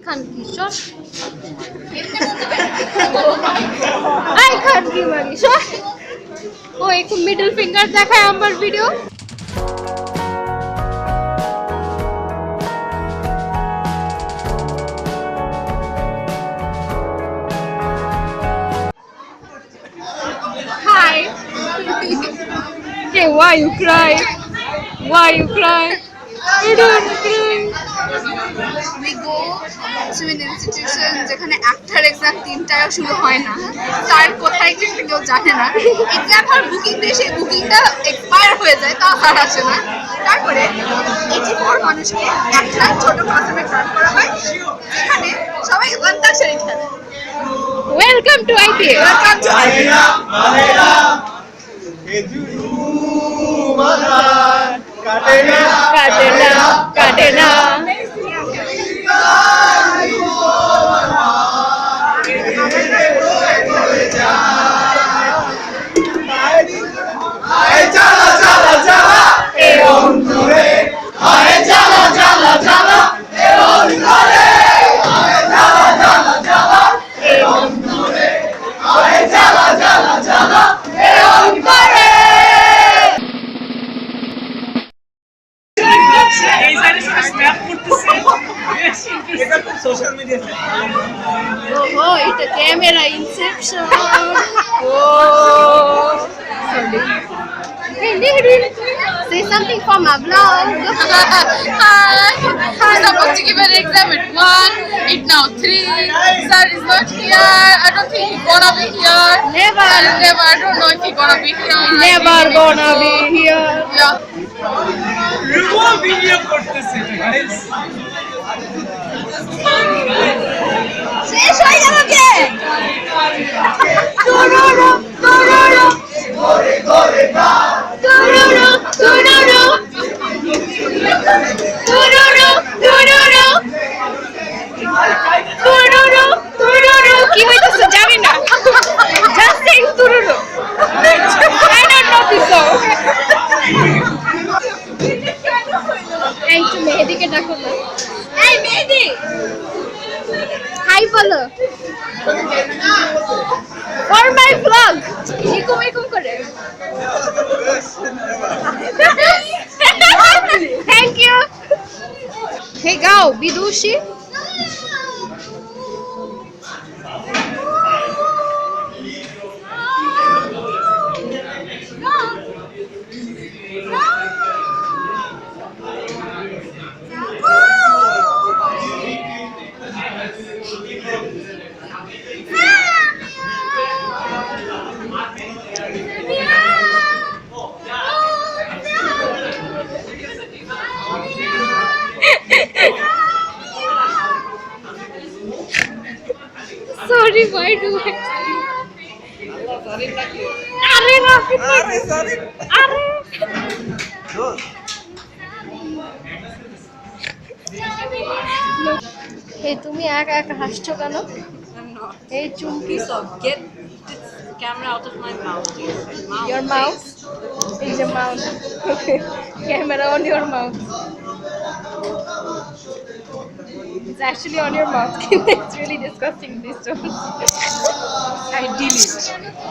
খান কি সর আই খান কি মানে সর ও একটু মিডল ফিঙ্গার দেখায় আমার video Hi. Okay, why you cry? Why you cry? You don't cry. We go to an institution যেখানে একটার এক্সাম তিনটায় শুরু হয় না তার কোথায় কিন্তু কেউ জানে না এক্সাম আর বুকিং দিয়ে সেই বুকিংটা এক্সপায়ার হয়ে যায় তাও আর আসে না তারপরে 84 মানুষকে একটা ছোট ক্লাসরুমে ক্লাস করা হয় যেখানে সবাই অন্তাক্ষরী খেলে Welcome to IPA. Welcome to Katena. Social media Oh, it's a camera inception. Oh, sorry. Hey, Nehrin, say something for my vlog. Hi. We're supposed to give an exam at 1. It's now 3. Sir is not here. I don't think he's gonna be here. Never. Never. I don't know if he's gonna be here. Never gonna be here. Yeah. Rubo video করতেছে guys শেষ হয়ে গেল কে Tururu, tururu. Tururu, tururu. Tururu, tururu. Tururu, tururu. কি হইতেছে জানি না just saying tururu I don't know this song এই তো মেহেদিকে ডাকো না এই মেহেদি হাই বলো for my vlog এরকম করে thank you hey গাও বিদুষী sorry why do I আরে রাফি আরে সরি আরে এই তুমি একা একা হাসছো কেন এই চুমকি So get this camera out of my mouth. Mouth. your mouth is your mouth camera on your mouth it's actually on your mouth it's really disgusting this one I delete.